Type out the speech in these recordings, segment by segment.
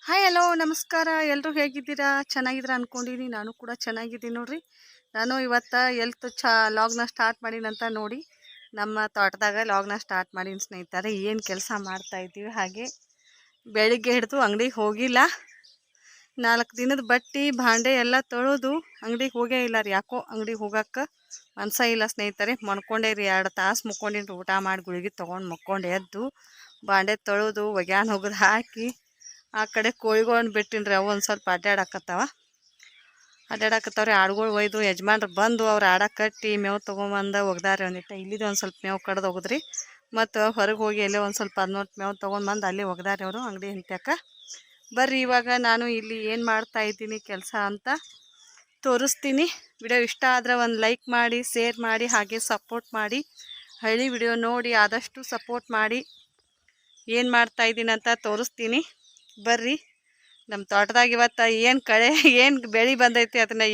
Hi hello ನಮಸ್ಕಾರ. ಎಲ್ಲರೂ ಹೇಗಿದ್ದೀರಾ? ಚೆನ್ನಾಗಿದ್ದೀರಾ ಅಂದ್ಕೊಂಡಿನಿ. ನಾನು ಕೂಡ ಚೆನ್ನಾಗಿದ್ದೀನಿ ನೋಡ್ರಿ. ನಾನು ಇವತ್ತು ಎಲ್ತ್ ಲಾಗ್ನ ಸ್ಟಾರ್ಟ್ ಮಾಡೀನಂತ ನೋಡಿ ನಮ್ಮ ತೋಟದಾಗ ಲಾಗ್ನ ಸ್ಟಾರ್ಟ್ ಮಾಡೀನಿ ಸ್ನೇಹಿತರೆ. ಏನು ಕೆಲಸ ಮಾಡ್ತಾಯಿದ್ದೀವಿ, ಹಾಗೆ ಬೆಳಿಗ್ಗೆ ಹಿಡಿದು ಅಂಗಡಿಗೆ ಹೋಗಿಲ್ಲ. 4 ದಿನದ ಬಟ್ಟೆ ಭಾಂಡೆ ಎಲ್ಲ ತೊಳೆದು ಅಂಗಡಿಗೆ ಹೋಗೇ ಇಲ್ಲ ರೀ. ಯಾಕೋ ಅಂಗಡಿಗೆ ಹೋಗಕ್ಕೆ ಮನ್ಸ ಇಲ್ಲ ಸ್ನೇಹಿತರೆ. ಮನ್ಕೊಂಡೇ ರೀ, 2 ತಾಸು ಮುಕ್ಕೊಂಡಿನಿ. ಊಟ ಮಾಡಿ ಗುಳಿಗೆ ತೊಗೊಂಡು ಮಕ್ಕೊಂಡು ಎದ್ದು ಭಾಂಡೆ ತೊಳೆದು ಒಗ್ಯಾನ ಹೋಗೋದು ಹಾಕಿ ಆ ಕಡೆ ಕೋಳಿಗಳನ್ನ ಬಿಟ್ಟಿನಿ ರೀ. ಅವು ಒಂದು ಸ್ವಲ್ಪ ಅಡ್ಡಾಡಕತ್ತಾವ್ರಿ. ಆಡುಗಳು ಒಯ್ದು ಯಜಮಾನ್ರು ಬಂದು ಅವ್ರು ಆಡಕ್ಕೆ ಕಟ್ಟಿ ಮೇವು ತೊಗೊಂಬಂದು ಒಗ್ದಾರೆ. ಒಂದಿಟ್ಟು ಇಲ್ಲಿದ್ದು ಒಂದು ಸ್ವಲ್ಪ ಮೇವು ಕಡ್ದು ಹೋಗುದ್ರಿ. ಮತ್ತು ಹೊರಗೆ ಹೋಗಿ ಎಲ್ಲೇ ಒಂದು ಸ್ವಲ್ಪ 14 ಮೇವು ತೊಗೊಂಡ್ಬಂದು ಅಲ್ಲಿ ಒಗ್ದಾರೆ ಅವರು ಅಂಗಡಿ ಹಿಂತ್ಯಾಕ. ಬರ್ರಿ ಇವಾಗ ನಾನು ಇಲ್ಲಿ ಏನು ಮಾಡ್ತಾಯಿದ್ದೀನಿ ಕೆಲಸ ಅಂತ ತೋರಿಸ್ತೀನಿ. ವಿಡಿಯೋ ಇಷ್ಟ ಆದರೆ ಒಂದು ಲೈಕ್ ಮಾಡಿ, ಶೇರ್ ಮಾಡಿ, ಹಾಗೆ ಸಪೋರ್ಟ್ ಮಾಡಿ. ಹಳ್ಳಿ ವಿಡಿಯೋ ನೋಡಿ ಆದಷ್ಟು ಸಪೋರ್ಟ್ ಮಾಡಿ. ಏನು ಮಾಡ್ತಾಯಿದ್ದೀನಿ ಅಂತ ತೋರಿಸ್ತೀನಿ ಬರ್ರಿ. ನಮ್ಮ ತೋಟದಾಗ ಇವತ್ತು ಏನು ಬೆಳೆ ಬಂದೈತಿ ಅದನ್ನು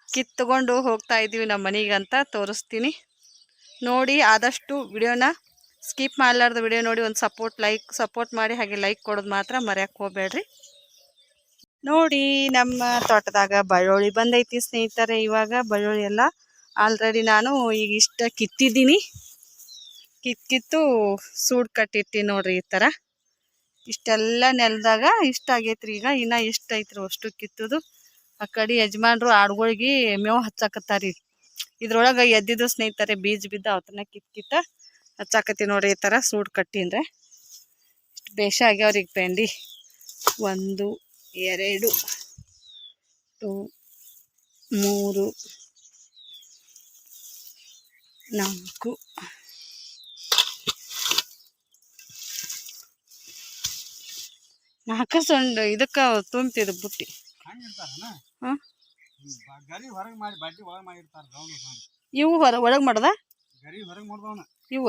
ಕಿತ್ತುಕೊಂಡು ಹೋಗ್ತಾ ಇದ್ದೀವಿ ನಮ್ಮ ಮನೆಗೆ ಅಂತ ತೋರಿಸ್ತೀನಿ ನೋಡಿ. ಆದಷ್ಟು ವಿಡಿಯೋನ ಸ್ಕಿಪ್ ಮಾಡಲಾರ್ದು ವಿಡಿಯೋ ನೋಡಿ ಒಂದು ಸಪೋರ್ಟ್ ಮಾಡಿ, ಹಾಗೆ ಲೈಕ್ ಕೊಡೋದು ಮಾತ್ರ ಮರೆಯೋಕ್ಕೆ ಹೋಗಬೇಡ್ರಿ. ನೋಡಿ ನಮ್ಮ ತೋಟದಾಗ ಬೆಳ್ಳುಳ್ಳಿ ಬಂದೈತಿ ಸ್ನೇಹಿತರೆ. ಇವಾಗ ಬೆಳ್ಳುಳ್ಳಿ ಎಲ್ಲ ಆಲ್ರೆಡಿ ನಾನು ಈಗ ಇಷ್ಟ ಕಿತ್ತಿದ್ದೀನಿ. ಕಿತ್ತು ಸೂಡ್ ಕಟ್ಟಿರ್ತೀನಿ ನೋಡ್ರಿ. ಈ ಥರ ಇಷ್ಟೆಲ್ಲ ನೆಲದಾಗ ಇಷ್ಟ ಆಗೈತ್ರಿ. ಈಗ ಇನ್ನು ಇಷ್ಟ ಐತ್ರಿ ಅಷ್ಟು ಕಿತ್ತುದು. ಆ ಕಡೆ ಯಜಮಾನ್ರು ಆಡುಗಳಿಗೆ ಮೇವು ಹಚ್ಚಾಕತ್ತಾರಿ. ಇದ್ರೊಳಗೆ ಎದ್ದಿದ್ದು ಸ್ನೇಹಿತರೆ ಬೀಜ ಬಿದ್ದ ಅವತ್ತನ್ನ ಕಿತ್ತ ಹಚ್ಚಾಕತ್ತಿ ನೋಡ್ರಿ. ಈ ಥರ ಸೂಡ್ ಕಟ್ಟಿನ್ರೆ ಇಷ್ಟು ಬೇಷ ಆಗ್ಯಾವ್ರಿಗೆ ಪೆಂಡಿ. 1 2 3 4 4 ಸೊಂಡು ಇದಕ್ಕೆ ತುಂಬ್ತಿದ್ದು ಬುಟ್ಟಿ. ಹಾಂ, ಇವು ಒಳಗೆ ಮಾಡ್ದ ಇವು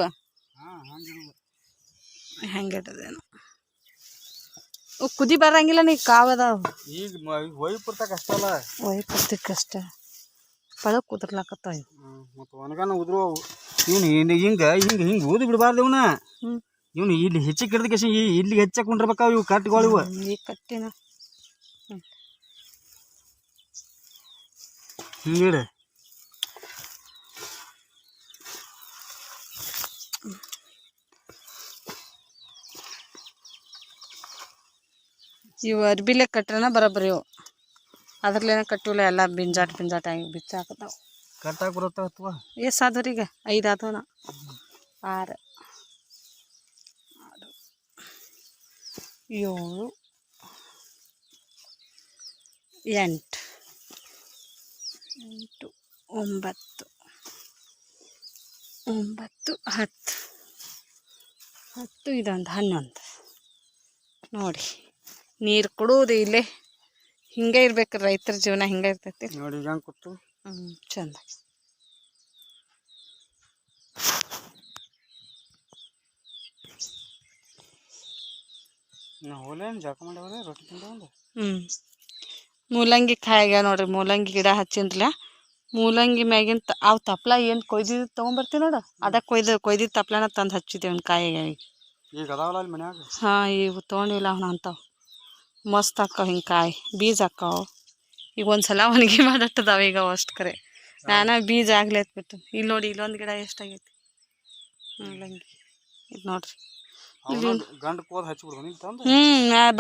ಹೆಂಗಿಟ್ಟದೇನು ಕುದಿ ಬರಂಗಿಲ್ಲ. ನೀ ಕಾವದಾವ ಈಗ ವೈಪುರ್ತಕ್ಕಷ್ಟಲ್ಲ, ವೈಪುರ್ತಕ್ಕಷ್ಟ ಪಳಕ್ ಕುದ್ರಲಾಕತ್ತಾವ. ಮತ್ತು ಒಣಗಾನ ಉದ್ರು ಇವನು ಹಿಂಗೆ ಊದಿ ಬಿಡಬಾರ್ದು. ಇವನ ಇವನು ಇಲ್ಲಿ ಹೆಚ್ಚಿಗೆ ಹಿಡ್ದಕ್ಕೆ ಇಲ್ಲಿಗೆ ಹೆಚ್ಚಕೊಂಡಿರ್ಬೇಕಾವ ಇವು ಕಟ್ಗಳು. ಇವು ಈ ಕಟ್ಟಿನ ಹಿಂಗಿಡ ಇವು ಅರ್ಬಿಲೆ ಕಟ್ರನ ಬರೋಬ್ಬರಿ. ಇವು ಅದ್ರಲ್ಲೇನ ಕಟ್ಟಿಲ್ಲ, ಎಲ್ಲ ಬಿಂಜಾಟ ಆಗಿ ಬಿಚ್ಚಾಕತ್ತಾವ. ಕಟ್ಟಾಕ ಬರುತ್ತಾವ. ಎಷ್ಟು ಆದವ್ರಿಗೆ? 5 ಆದವನ. 6 7 8 9 10 ಇದೊಂದು 11 ನೋಡಿ. ನೀರು ಕೊಡುವುದು ಇಲ್ಲೇ. ಹಿಂಗೆ ಇರ್ಬೇಕು ರೈತರ ಜೀವನ, ಹಿಂಗೆ ಇರ್ತೈತಿ ನೋಡಿ. ಹೆಂಗೆ ಕೊಟ್ಟು ಚಂದ. ರೊಟ್ಟಿ ತಿಂದ. ಮೂಲಂಗಿ ಕಾಯಿಗ ನೋಡ್ರಿ. ಮೂಲಂಗಿ ಗಿಡ ಹಚ್ಚಿನ್ರಲ್ಲ. ಮೂಲಂಗಿ ಮ್ಯಾಗಿಂತ ಅವು ತಪ್ಲ ಏನು ಕೊಯ್ದಿದ್ದು ತೊಗೊಂಬರ್ತೀವಿ ನೋಡು. ಅದ ಕೊಯ್ದಿದ್ದು ತಪ್ಲನ ತಂದು ಹಚ್ಚಿದ್ದೇವೆ ಒಂದು ಕಾಯಿಗೆ. ಈಗ ಅದಾವಲ್ಲ ಅಲ್ಲಿ ಮನ್ಯಾಗ. ಹಾಂ, ಇವು ತೊಗೊಂಡಿಲ್ಲ ಅವನು ಅಂತಾವ. ಮಸ್ತ್ ಹಾಕಾವ ಹಿಂಗೆ ಕಾಯಿ, ಬೀಜ ಹಾಕಾವು. ಈಗ ಒಂದು ಸಲ ಒಣಗಿ ಮಾಡಟ್ಟದಾವ ಈಗ ಅಷ್ಟು ಕರೆ. ನಾನು ಬೀಜ ಆಗ್ಲಿ ಎತ್ಬಿಟ್ಟು. ಇಲ್ಲಿ ನೋಡಿ, ಇಲ್ಲೊಂದು ಗಿಡ ಎಷ್ಟಾಗೈತಿ ಮೂಲಂಗಿ. ಇದು ನೋಡ್ರಿ, ಗಂಡು ಕೋದ್ ಹಚ್ಚಿಬಿಡ್ದು.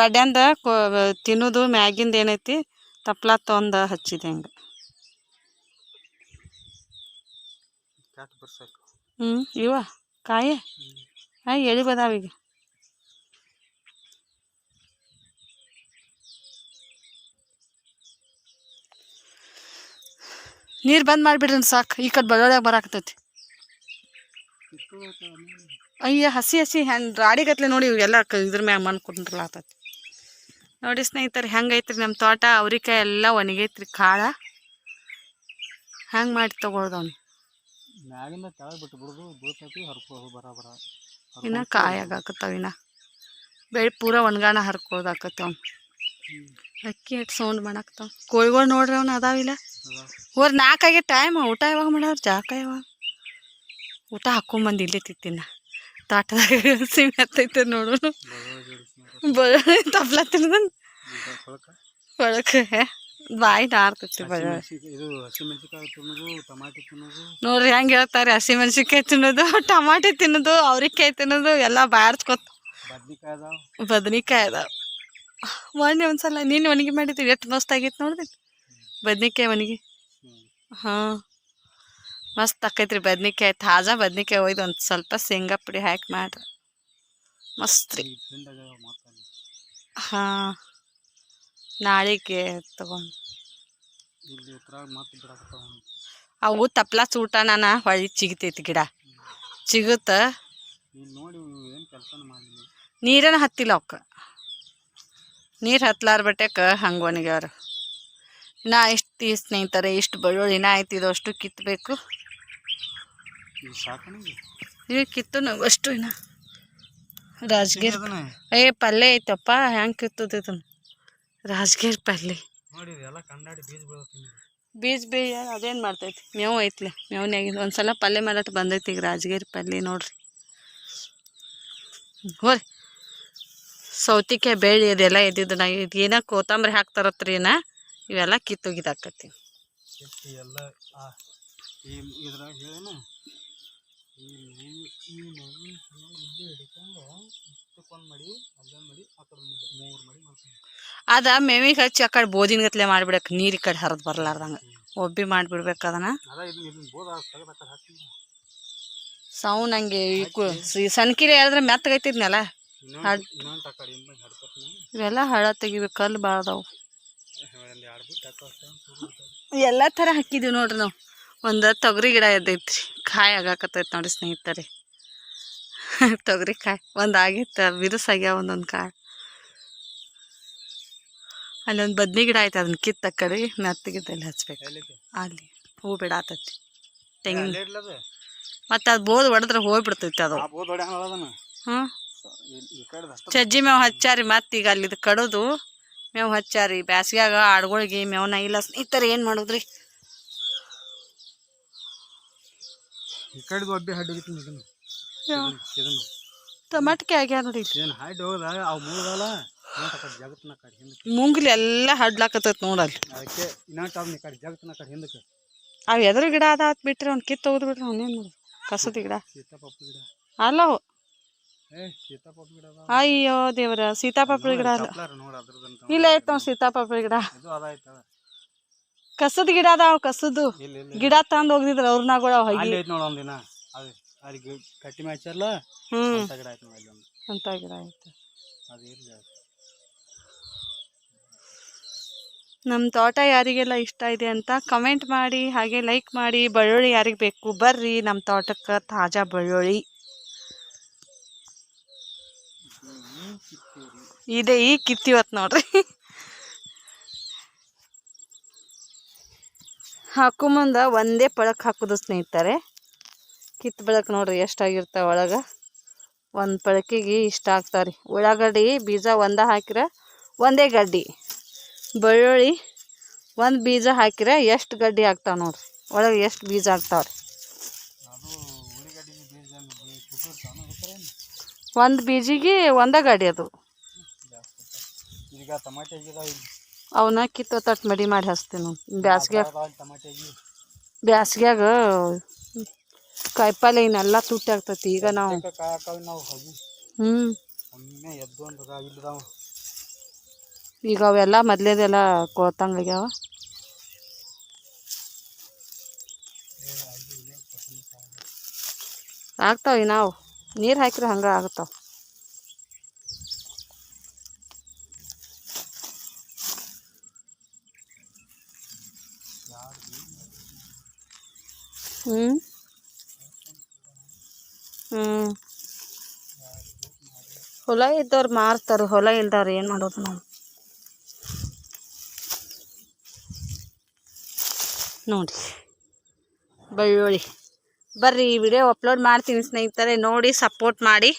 ಬಡ್ಯಾಂದ ತಿನ್ನೋದು ಮ್ಯಾಗಿಂದ ಏನೈತಿ ತಪ್ಲ ತೊಂದು ಹಚ್ಚಿದೆ ಹಂಗೆ. ಇವ ಕಾಯಿ ಎಳಿ ಬದಾವೀಗ. ನೀರು ಬಂದ್ ಮಾಡಿಬಿಡ್ರಿ ಸಾಕು. ಈ ಕಡೆ ಬೆಳ್ಳೊಳಗೆ ಬರಾಕತ್ತೈತಿ. ಅಯ್ಯ, ಹಸಿ ರಾಡಿಗತ್ಲೆ ನೋಡಿ. ಇವೆಲ್ಲ ಇದ್ರ ಮ್ಯಾಗ ಮಣ್ಣು ಕುಂದ್ರಲಾತೈತಿ ನೋಡಿ ಸ್ನೇಹಿತರೆ. ಹೆಂಗೈತ್ರಿ ನಮ್ಮ ತೋಟ. ಅವ್ರಿಕಾಯಿ ಎಲ್ಲ ಒಣಗೈತ್ರಿ, ಕಾಳ ಹೆಂಗೆ ಮಾಡಿ ತೊಗೊಳ್ದವ್ನು. ಇನ್ನು ಕಾಯಿ ಆಗಾಕತ್ತಾವ. ಇನ್ನು ಬೆಳೆ ಪೂರ ಒಣಗಾಣ ಹರ್ಕೋದಾಕತ್ತ. ಅವ್ನು ಅಕ್ಕಿ ಎಷ್ಟು ಸೌಂಡ್ ಮಾಡಾಕತ್ತಾವ. ಕೋಳಿಗಳು ನೋಡ್ರಿ ಅವ್ನು ಅದಾವಿಲ್ಲ. 4 ಆಗೈತೆ ಟೈಮ್. ಊಟ ಯಾವಾಗ ಮಾಡೋರು? ಜಾಕ ಯಾವಾಗ ಊಟ ಹಾಕ್ಕೊಂಬಂದು ಇಲ್ಲೇ ತಿನ್ನ. ತೋಟದಾಗ ಸಿಮೆ ಹತ್ತೈತೆ ನೋಡು. ಬೆಳ್ಳುಳ್ಳಿ ತಪ್ಲ ತಿನ್ನೋದು ಕೊಳಕ ಒಳಕ್ಕೆ ಬಾಯಿ ನಾರ್ತೈತಿ ಬೆಳ್ಳುಳ್ಳಿ. ಇದು ಹಸಿಮೆಣಸಿಕಾಯಿ ತಿನ್ನೋದು, ಟಮಾಟಿ ತಿನ್ನೋದು. ನೋಡ್ರಿ ಹೆಂಗೆ ಹೇಳ್ತಾರೆ, ಹಸಿಮೆಣ್ಸಿನ್ಕಾಯಿ ತಿನ್ನೋದು, ಟಮಾಟಿ ತಿನ್ನೋದು, ಅವ್ರಿಕಾಯಿ ತಿನ್ನೋದು ಎಲ್ಲ ಬಾಡ್ಸ್ಕೊತ. ಬದ್ನಿಕಾಯಿ ಅದಾವ, ಬದ್ನಿಕಾಯಿ ಅದಾವ. ಮೊನ್ನೆ ಒಂದ್ಸಲ ನೀನು ಒಣಗಿ ಮಾಡಿದ್ವಿ, ಎಷ್ಟು ಮಸ್ತ್ ಆಗಿತ್ತು ನೋಡಿದ್ರಿ ಬದ್ನಿಕಾಯಿ ಒಣಗಿ. ಹಾಂ ಮಸ್ತ್ ಆಕೈತ್ರಿ ಬದ್ನಿಕಾಯಿ. ತಾಜಾ ಬದ್ನಿಕಾಯಿ ಒಯ್ದು ಒಂದು ಸ್ವಲ್ಪ ಶೇಂಗಾ ಪುಡಿ ಹಾಕಿ ಮಾಡ್ರಿ ಮಸ್ತ್ ರೀ. ಹಾಂ ನಾಳೆಗೆ ತಗೊಂಡು ಅವು ತಪ್ಲ ಚೂಟ ನಾನು ಹೊಳ್ಳಿ ಚಿಗಿತೈತಿ ಗಿಡ ಚಿಗುತ್ತ. ನೀರನ್ನು ಹತ್ತಿಲ್ಲ ಅವಕ್ಕೆ, ನೀರು ಹತ್ಲಾರ ಬಟ್ಟೆಕ್ಕೆ ಹಂಗೆ ಒಣಗ್ಯಾರ. ನಾ ಇಷ್ಟು ಸ್ನೇಹಿತರೆ ಇಷ್ಟು ಬೆಳ್ಳುಳ್ಳಿನ ಆಯ್ತಿದ್ದು ಅಷ್ಟು ಕಿತ್ತಬೇಕು. ಈಗ ಕಿತ್ತು ನಾವು ಅಷ್ಟು ಇನ್ನ ರಾಜಗಿರಿ ಪಲ್ಯ ಐತಪ್ಪ, ಹೆಂಗೆ ಕಿತ್ತದ ರಾಜಗಿರಿ ಪಲ್ಯ. ಬೀಜ ಅದೇನು ಮಾಡ್ತೈತಿ, ಮೇವು ಐತ್ಲೆ, ಮೇವ್ನಾಗಿದ್ದು ಒಂದ್ಸಲ ಪಲ್ಯ ಮಾಡಟ್ಟು ಬಂದೈತಿ. ಈಗ ರಾಜಗಿರಿ ಪಲ್ಯ ನೋಡ್ರಿ. ಹೋರಿ ಸೌತಿಕಾಯಿ ಬೇಳೆ ಅದೆಲ್ಲ ಇದ್ದಿದ್ದು ನಾ ಇದು ಏನೋ ಕೊತ್ತಂಬರಿ ಹಾಕ್ತಾರತ್ರಿ ಏನ, ಇವೆಲ್ಲ ಕಿತ್ತೋಗಿದಾಕತಿ. ಅದ ಮೇವಿಗೆ ಹಚ್ಚಿ ಆ ಕಡೆ ಬೋದಿನ ಗತ್ಲೆ ಮಾಡಿಬಿಡಕ್ಕೆ, ನೀರು ಈ ಕಡೆ ಹರಿದು ಬರ್ಲಾರ್ದಂಗೆ ಒಬ್ಬಿ ಮಾಡಿಬಿಡ್ಬೇಕು ಅದನ್ನ. ಸೌನ್ ಹಂಗೆ ಸಣ್ಕಿಲೆ ಹೇಳಿದ್ರೆ ಮೆತ್ತಗೈತಿದ್ನಲ್ಲ. ಇವೆಲ್ಲ ಹಳ ತೆಗಿಬೇಕು, ಕಲ್ಲು ಭಾಳ ಅದಾವು. ಎಲ್ಲ ಥರ ಹಾಕಿದೀವಿ ನೋಡ್ರಿ ನಾವು. ಒಂದು ತೊಗರಿ ಗಿಡ ಎದ್ದೈತ್ರಿ, ಕಾಯಿ ಆಗಾಕತ್ತೈತಿ ನೋಡಿ ಸ್ನೇಹಿತರೆ. ತೊಗರಿ ಕಾಯಿ ಒಂದು ಆಗೈತೆ, ಬಿರುಸಾಗ್ಯಾವ ಒಂದೊಂದು ಕಾಯಿ. ಅಲ್ಲೊಂದು ಬದ್ನಿ ಗಿಡ ಐತೆ, ಅದನ್ನ ಕಿತ್ತ ಕಡೆ ಮೆತ್ತಗಿದ್ದಲ್ಲಿ ಹಚ್ಬೇಕು. ಅಲ್ಲಿ ಹೂ ಬಿಡಾತೈತಿ ತೆಂಗಿನ, ಮತ್ತು ಅದು ಬೋದ್ ಹೊಡೆದ್ರೆ ಹೋಗ್ಬಿಡ್ತೈತಿ ಅದು. ಹ್ಞೂ ಸಜ್ಜಿ ಮೇವು ಹಚ್ಚಾರಿ. ಮತ್ತು ಈಗ ಅಲ್ಲಿದು ಕಡೋದು ಮೇವು ಹಚ್ಚಾರಿ. ಬ್ಯಾಸ್ಗ್ಯಾಗ ಆಡುಗಳಿಗೆ ಮೇವನ ಇಲ್ಲ ಸ್ನೇಹಿತರೆ, ಏನು ಮಾಡೋದ್ರಿ. ಟಮಾಟಿಕಾಯಿ ಆಗ್ಯಾವ ನೋಡಿ. ಮುಂಗ್ಲಿ ಎಲ್ಲ ಹಡ್ಲಾಕತ್ತೈತಿ ನೋಡಲ್ಲಿ. ಅವು ಎದ್ರ ಗಿಡ ಅದಾವತ್ ಬಿಟ್ರಿ, ಅವ್ನು ಕಿತ್ತು ಹೋದ್ ಬಿಟ್ರಿ. ಅವನೇನು ನೋಡಿ ಕಸದ ಗಿಡ ಅಲ್ಲ ಅವು. ಅಯ್ಯೋ ದೇವ್ರ, ಸೀತಾಪಪ್ರಿ ಗಿಡ ಅಲ್ಲ. ಇಲ್ಲ ಐತ್ ನಾವು ಸೀತಾಪಪ್ರಿ ಗಿಡ, ಕಸದ ಗಿಡ ಅದಾವ. ಕಸದು ಗಿಡ ತಂದು ಹೋಗಿದ್ರು ಅವ್ರನಾಗಳ ಹೋಗಿ. ಅಂತ ಗಿಡ ಆಯ್ತು. ನಮ್ಮ ತೋಟ ಯಾರಿಗೆಲ್ಲ ಇಷ್ಟ ಇದೆ ಅಂತ ಕಮೆಂಟ್ ಮಾಡಿ, ಹಾಗೆ ಲೈಕ್ ಮಾಡಿ. ಬೆಳ್ಳುಳ್ಳಿ ಯಾರಿಗೆ ಬೇಕು ಬರ್ರಿ ನಮ್ಮ ತೋಟಕ್ಕೆ, ತಾಜಾ ಬೆಳ್ಳುಳ್ಳಿ ಇದೆ. ಈಗ ಕಿತ್ತಿವತ್ತು ನೋಡ್ರಿ. ಹಾಕು ಮುಂದೆ ಒಂದೇ ಪಳಕ್ ಹಾಕೋದು ಸ್ನೇಹಿತರೆ. ಕಿತ್ತು ಬೆಳಕು ನೋಡ್ರಿ ಎಷ್ಟಾಗಿರ್ತಾವೆ ಒಳಗೆ. ಒಂದು ಪಳಕಿಗೆ ಇಷ್ಟ ಆಗ್ತಾವ್ರಿ. ಉಳ್ಳಾಗಡ್ಡಿ ಬೀಜ ಒಂದ ಹಾಕಿರ ಒಂದೇ ಗಡ್ಡಿ, ಬೆಳ್ಳುಳ್ಳಿ ಒಂದು ಬೀಜ ಹಾಕಿರ ಎಷ್ಟು ಗಡ್ಡಿ ಆಗ್ತಾವೆ ನೋಡ್ರಿ. ಒಳಗೆ ಎಷ್ಟು ಬೀಜ ಆಗ್ತಾವ್ರಿ. ಒಂದು ಬೀಜಿಗೆ ಒಂದ ಗಾಡಿ ಅದು. ಅವನ್ನ ಕಿತ್ತು ತಟ್ಟು ಮಡಿ ಮಾಡಿ ಹಚ್ತೀವಿ ನಾವು. ಬ್ಯಾಸ್ಗ್ಯಾಗ ಕಾಯಿಪಲ್ಲೆ ಇನ್ನೆಲ್ಲ ತುಟ್ಟಿ ಆಗ್ತೈತಿ. ಈಗ ನಾವು ಈಗ ಅವೆಲ್ಲ ಮೊದ್ಲೇದೆಲ್ಲ ಕೊಳ್ತಂಗಾಗ್ಯಾವ. ಆಗ್ತಾವ ನಾವು ನೀರು ಹಾಕಿದ್ರೆ ಹಂಗೆ ಆಗ್ತಾವ. ಹೊಲ ಇದ್ದವ್ರು ಮಾರ್ತಾರೆ, ಹೊಲ ಇಲ್ದವ್ರು ಏನು ಮಾಡೋದು ನಾವು. ನೋಡಿ ಬೆಳ್ಳುಳ್ಳಿ ಬರ್ರಿ, ಈ ವಿಡಿಯೋ ಅಪ್ಲೋಡ್ ಮಾಡ್ತೀನಿ ಸ್ನೇಹಿತರೆ, ನೋಡಿ ಸಪೋರ್ಟ್ ಮಾಡಿ.